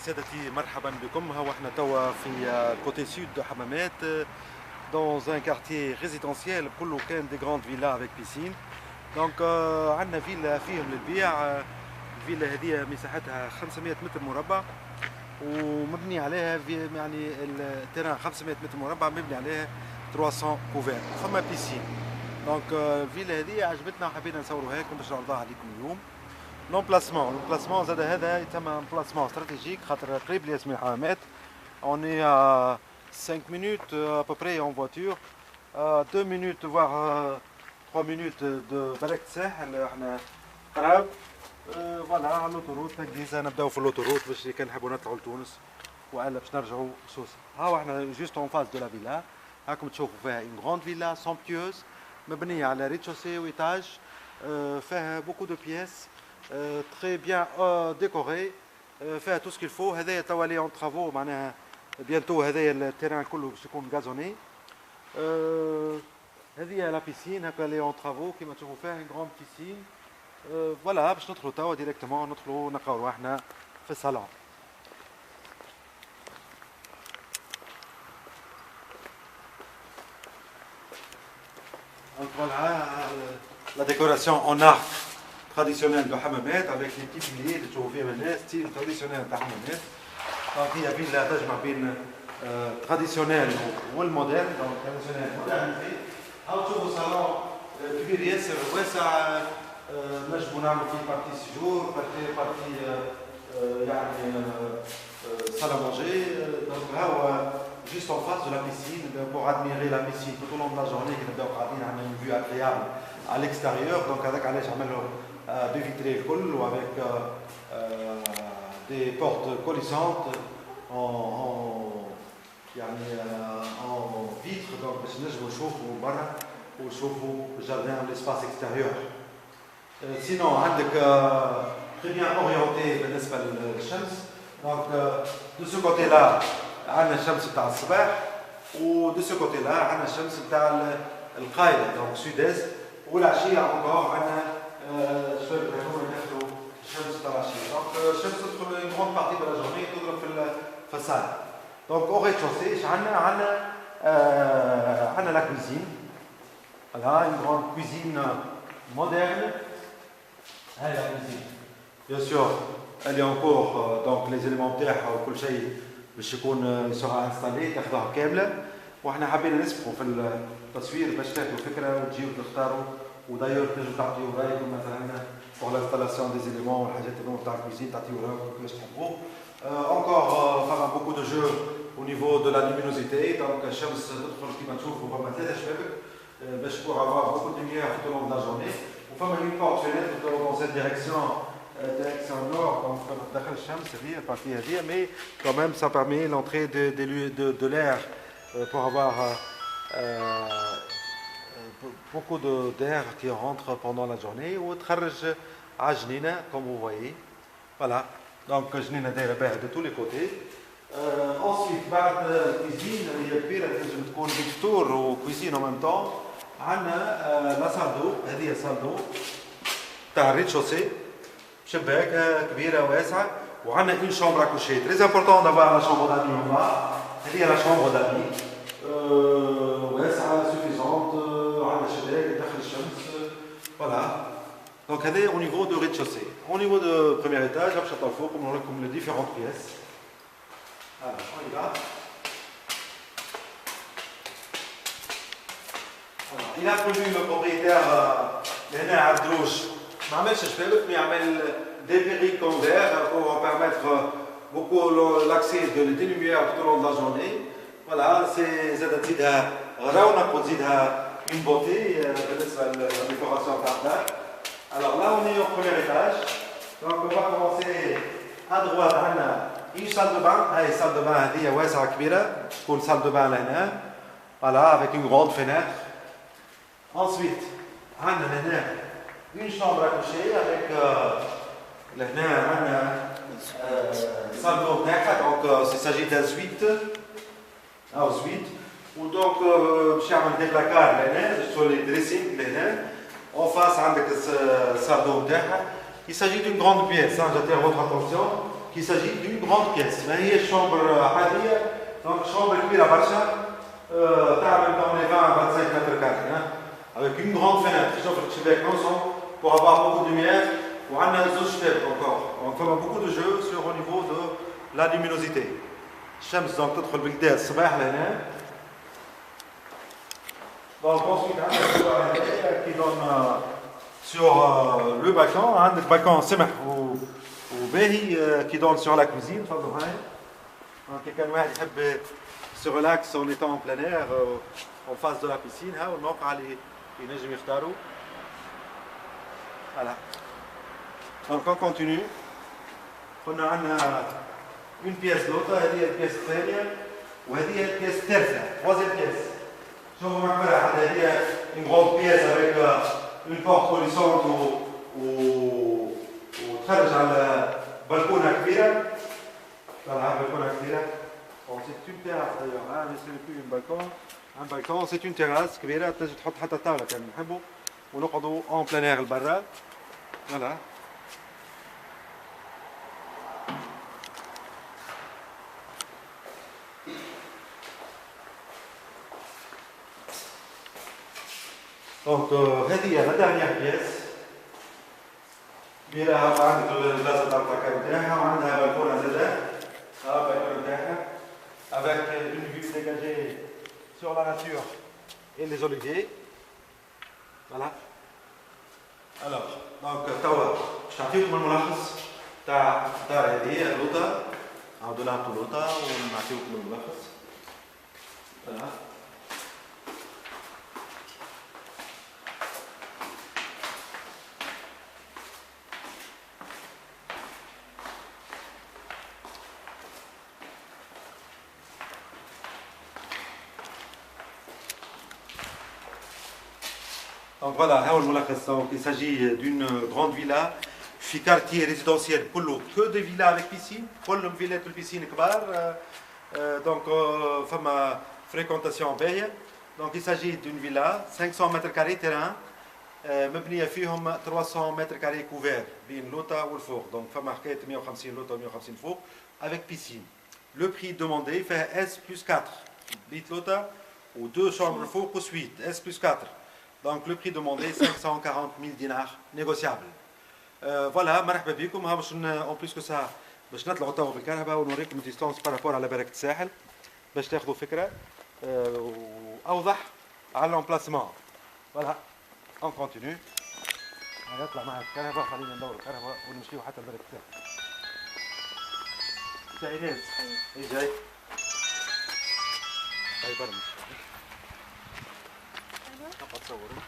سادتي مرحبا بكم. ها احنا توا في كوتي سود دو حمامات dans un quartier résidentiel كله كان دي grandes villas avec piscine. دونك عندنا فيلا فيهم للبيع. الفيلا هذه مساحتها 500 متر مربع ومبني عليها في يعني التيران 500 متر مربع مبني عليها 300 كوفير فما بيسين. دونك الفيلا هذه عجبتنا وحبينا نصوروها لكم باش نعرضوها عليكم اليوم. لومبلاسمون زاد هذا يتم امبلاسمون استراتيجيك خاطر قريب لياسمين الحمامات. On est à 5 minutes à peu près en voiture, 2 minutes voire 3 minutes de بلد ساحل احنا قراب. فوالا على الاوتوروت هكذا نبداو في الاوتوروت باش كان نحبوا نطلعوا لتونس والا باش نرجعوا سوسه. ها احنا جوست اون فاس دو لا فيلا. هاكم تشوفوا فيها اون غروند فيلا سومبيوز مبنيه على ريتشوسي وايتاج. فيها بوكو دو بياس تري بيان ديكوري. فيها تو سكيل فو. هذايا توا لي اون ترافو معناها بيانتو هذايا التيران كله باش يكون غازوني. هذه لا بيسين هكا لي اون ترافو كيما تشوفوا فيها اون غروند بيسين. فوالا باش ندخلوا توا ديريكتومون ندخلوا نلقاو رواحنا في الصالون. Donc voilà la décoration en arc traditionnel de Hammamet avec les petits piliers de تشوفوا فيهم الناس ستيل traditionnel تاع Hammamet. دونك هي فيلا تجمع بين traditionnel والموديل. دونك traditionnel مودرنيتي. هاو تشوفوا صالون كبير ياسر واسع. نجموا نعمل فيه بارتي سيجور بارتي يعني salle à manger. Donc là juste en face de la piscine pour admirer la piscine tout au long de la journée كنبداو قاعدين عندنا une vue agréable à l'extérieur. Donc هذاك علاش عملوا دي فيتري الكل وavec des portes collissantes en يعني en vitre. donc باش نجموا نشوفوا برا ونشوفوا الجاردin l'espace extérieur. sinon عندك très bien orienté بالنسبه للشمس. donc de ce côté là عندنا الشمس تاع الصباح ودو سو كوتي لا عندنا الشمس تاع القايده دونك سود است. والعشيه encore عندنا شويه بيكونوا يدخلوا الشمس تاع العشيه. دونك الشمس تدخل une grande partie de la journée تضرب في الصاله. دونك او ريتشوسي ايش عندنا؟ عندنا لا كوزين. فوالا une grande cuisine moderne. هاي لا كوزين bien sûr elle est en cours. donc les éléments تاعها وكل شيء باش يكون سرعه انستالي تاخذوها كامله. وحنا حابين نسبقوا في التصوير باش تاخذوا فكره وتجيو تختاروا. ودايور تنجموا تعطيو رايكم مثلا pour l'installation des éléments والحاجات اللي تاع الكوزين تعطيو رايكم كيفاش تحبوا. encore فما beaucoup de jeux au niveau de la luminosité. donc الشمس تدخل كيما تشوفوا فما ثلاثه شبابك باش pour avoir beaucoup de lumière tout au long de la journée. وفما une porte fenêtre dans cette direction nord. donc داخل الشمس هذه البارتي هذه mais quand même ça permet l'entrée de l'air pour avoir beaucoup d'air qui rentre pendant la journée وتخرج على جنينه comme vous voyez. voilà donc جنينه دايره بها de tous les côtés. ensuite بعد الكوزين اللي هي كبيره تنجم تكون فيكتور وكوزين en même temps. عندنا لا سالدو. هذه سالدو تاع الريتشوسي شباك كبيره واسعه. وعندنا une chambre à coucher. très important d'avoir la chambre d'amis en bas. هذه la chambre d'amis واسعه suffisante. عندنا شباك يدخل الشمس. voilà donc هذا au niveau de rez-de-chaussée. au niveau de premier étage باش نطلعوا فوق ونوريكم les différentes pièces. alors on y va. il a prévu le propriétaire هنا على الدروج ما عملش شبابك mais عمل des périques en verre pour permettre beaucoup l'accès des lumières tout au long de la journée. voilà c'est زاد تزيدها رونق وتزيدها une beauté بالنسبه للديكوراسيون تاع الدار. alors là on est au premier étage. donc on va commencer à droite. عندنا une salle de bain. هاي salle de bain هذه واسعه كبيره تكون salle de bain لهنا. voilà avec une grande fenêtre. ensuite عندنا هنا une chambre à coucher avec لهنا عندنا salle d'eau تاعها. donc il s'agit d'un suite او suite. ودونك باش يعمل دي بلاكار لهنا باش تولي دريسينغ لهنا. en face عندك الصال d'eau تاعها. il s'agit d'une grande pièce. j'attire votre attention il s'agit d'une grande pièce. Mais il y a une chambre عادية. Donc chambre كبيرة برشا. تعمل dans les 20 à 25 mètres carrés. Hein, avec une grande fenêtre. شوف الشباك ensemble pour avoir beaucoup de lumière. وعندنا زوج شباك encore. Donc on fait beaucoup de jeux sur au niveau de la luminosité. الشمس donc تدخل بالكدا الصباح لهنا. Donc ensuite qui donne sur le balcon. عندك balcon سمح وباهي qui donne sur la cuisine. تفضلوا هاي. Donc كان واحد يحب se relaxe en étant en plein air en face de la piscine. ها والموقع اللي ينجم يختاروا. Voilà. Donc on continue. On a une pièce l'autre, هذه البيس الثانية وهذه البيس الثالثة. Troisième pièce. شوفوا معبرة حتى هذه une grande pièce avec une porte coulissante وتخرج على بلكونة كبيرة. طلع بلكونة كبيرة. Bon, c'est une terrasse d'ailleurs, hein, mais ce n'est plus un balcon, c'est une terrasse كبيرة تنجم تحط حتى طاولة كان نحبوا ونقعدوا en plein air البرا. Voilà. Donc, هذه la dernière pièce. كبيرة عندك البلاصة تاع الطاكا نتاعها وعندها بلكونة زادة. ها بلكونة نتاعها. Avec une vue dégagée sur la nature et les oliviers. Voilà. Alors, donc توا باش نعطيكم الملخص تاع الدار هذه اللوطة. نعاودو نعطيو اللوطة ونعطيوكم الملخص. Voilà. Donc voilà, il s'agit d'une grande villa في quartier résidentiel كله que des villas avec piscine, كلهم فيلات البيسين كبار. Donc فما fréquentation باهية. Donc il s'agit d'une villa 500 mètres carrés terrain مبنية فيهم 300 mètres carrés couverts بين لوطة والفوق. Donc فما حكاية 150 لوطة 150 فوق avec piscine. Le prix demandé fait S plus 4 بيت لوطة ou 2 chambres فوق ou suite S plus 4. Donc le prix demandé 540 000 dinars négociables. Voilà, مرحبا بكم. ها باش en plus que ça باش نطلعوا توا بالكهرباء ونوريكم ديستانس بارابور على بركة الساحل باش تاخذوا فكرة أوضح على l'emplacement. Voilà, on continue. نطلع مع الكهرباء خلينا ندور الكهرباء ونمشيو حتى لبركة الساحل. جاي ناس؟ اي جاي؟ هاي برمج. نبقى تصوروا.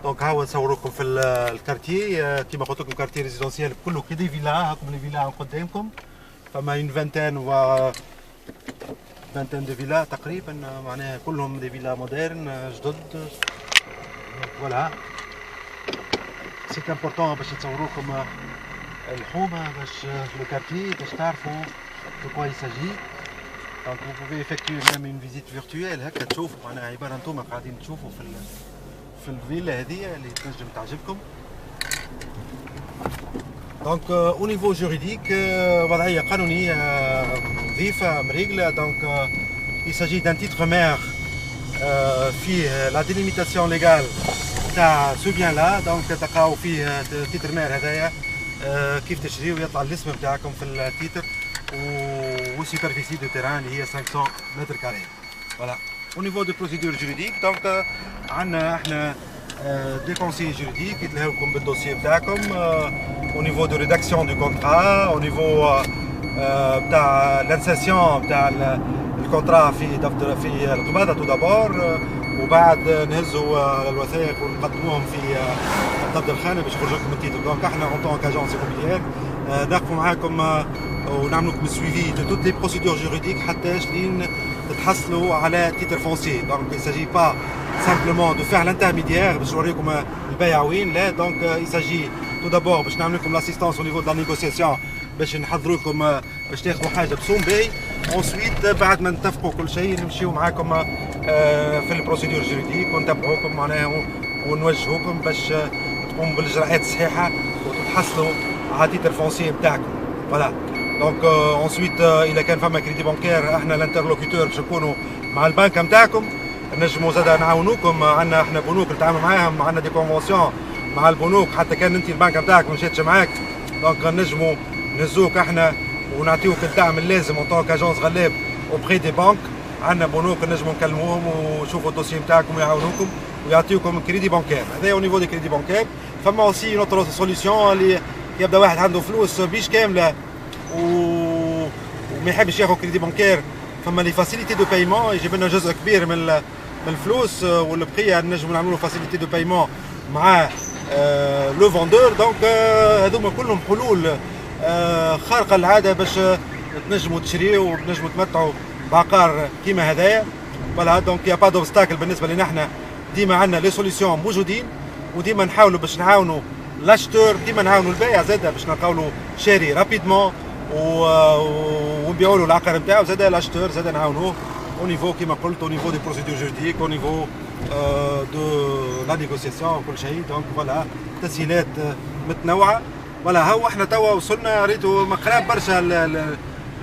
دونك ها نصوركم في الكارتيي كيما قلت لكم كارتيي ريزيدونسيال كله كي دي فيلا. هاكم لي فيلا قدامكم. فما اون فانتين دو فيلا تقريبا معناها كلهم دي فيلا مودرن جدد. فوالا سي امبورطون باش نصوروكم الحومه باش لو كارتيي باش تعرفوا دو كوا يساجي. دونك vous pouvez effectuer même une visite virtuelle هكا تشوفوا معناها عباره انتم قاعدين تشوفوا في الفيلا هذه اللي تنجم تعجبكم. دونك au niveau juridique وضعيه قانونيه نظيفه مريقله. دونك il s'agit d'un titre mère فيه لا ديليميتاسيون ليغال تاع سو بيان لا. دونك تلقاو فيه تيتر مير هذايا كيف تشريو يطلع الاسم بتاعكم في التيتر وسوبرفيسي دو تيران اللي هي 500 متر كاري. فوالا au niveau de procédure juridique. Donc عندنا احنا des conseillers juridiques يتلهوكم بالدوسيي بتاعكم au niveau de rédaction du contrat, au niveau بتاع l'insertion بتاع الكونترا في دفتر في القباضة tout d'abord. وبعد نهزوا الوثائق ونقدموهم في الدفتر الخانة باش يخرجوا لكم التيتر. دونك احنا en tant qu'agence immobilière نقف معاكم ونعملوا لكم سويفي دو توت لي بروسيدور جوريديك حتى لين تحصلوا على تيتر فونسي. دونك il s'agit pas simplement de faire l'intermédiaire باش نوريكم البيع وين، لا. دونك il s'agit tout d'abord باش نعمل لكم l'assistance au niveau de la négociation باش نحضروا لكم باش تاخذوا حاجه بسوم باهي. انسويت بعد ما نتفقوا كل شيء نمشيو معاكم في البروسيدور جوريديك ونتبعوكم معناها ونوجهوكم باش تقوموا بالاجراءات الصحيحه وتتحصلوا على تيتر فونسي نتاعكم. فوالا. دونك انسويت اذا كان فما كريدي بانكير احنا الانترلوكيتور باش نكونوا مع البنكه نتاعكم، نجموا زاد نعاونوكم. عندنا احنا بنوك نتعامل معاهم، عندنا دي كونفونسيون مع البنوك حتى كان انت البنكه نتاعك ما مشاتش معاك، دونك نجموا نهزوك احنا ونعطيوك الدعم اللازم اون طونك اجونس غلاب اوبري دي بانك. عندنا بنوك نجموا نكلموهم ويشوفوا الدوسي نتاعكم ويعاونوكم ويعطيوكم كريدي بانكير. هذا او نيفو دي كريدي بانكير. فما اوسي نوتر سوليسيون اللي يبدا واحد عنده فلوس بيش كامله وما يحبش ياخذ كريدي بانكير، فما لي فاسيليتي دو بايمون يجيب لنا جزء كبير من الفلوس والبقيه نجموا نعملوا فاسيليتي دو بايمون مع لو فوندور. دونك هذوما كلهم حلول خارقه للعاده باش تنجموا تشريوا وتنجموا تمتعوا بعقار كيما هذايا. فوالا. دونك يا با دوبستاكل بالنسبه لنا احنا، ديما عندنا لي سوليسيون موجودين وديما نحاولوا باش نعاونوا لاشتور، ديما نعاونوا البائع زاده باش نلقاو له شاري رابيدمون ونبيعوا له العقار نتاعو. زاده لاشتور زاده نعاونوه au niveau كما قلت au niveau des procédures juridiques, au niveau de la négociation كل شيء. دونك فوالا تسهيلات متنوعه. فوالا هو احنا توا وصلنا ريتو مقراب برشا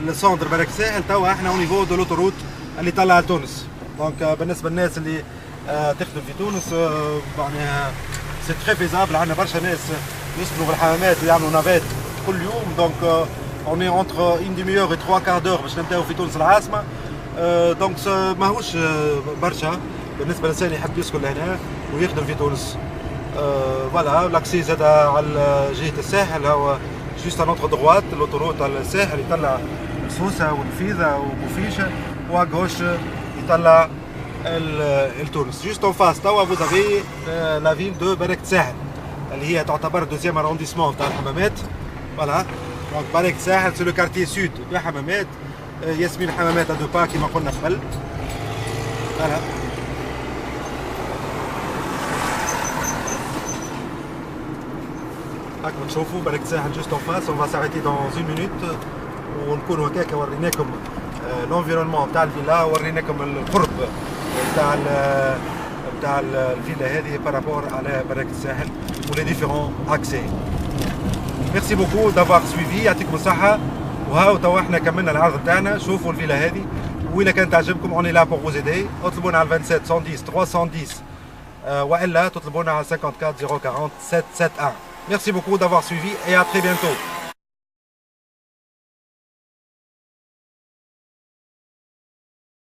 للسونتر برك ساحل. توا احنا au niveau de l'autoroute اللي طلع لتونس. دونك بالنسبه للناس اللي تخدم في تونس معناها سي تري فيزابل. عندنا برشا ناس يسكنوا بالحمامات ويعملوا نافات كل يوم. دونك اون اي اونتر اون ديمي اور و 3 كار دور باش نبداو في تونس العاصمه. دونك ماهوش برشا بالنسبه للانسان يحب يسكن لهنا ويخدم في تونس. فوالا. لاكسي زاد على جهه الساحل هو جوست ان اوتر دروات لوتوروت على الساحل يطلع سوسه والفيذا وبوفيشه، وغوش يطلع التونس. جوست اون فاس توا فوزافي لا فيل دو بركة ساحل اللي هي تعتبر دوزيام ارونديسمون تاع الحمامات. فوالا. دونك بركة ساحل سي لو كارتي سود دو حمامات. ياسمين حمامات دو با كيما قلنا قبل. فوالا. هاكم تشوفوا بركة ساحل جوست اون فاس. اون فا ساريتي دون 1 مينوت ونكونوا هكاك وريناكم لونفيرونمون تاع الفيلا، وريناكم القرب تاع الفيلا هذه بارابور على بركة الساحل ولي ديفيرون اكسي. ميرسي بوكو دافوار سويفي، يعطيكم الصحة. وهاو توا احنا كملنا العرض تاعنا. شوفوا الفيلا هذه وإلا كانت تعجبكم اوني لا بور فوز ايدي. اطلبونا على 27 110 310 والا تطلبونا على 54 040 771. Merci beaucoup d'avoir suivi et à très bientôt.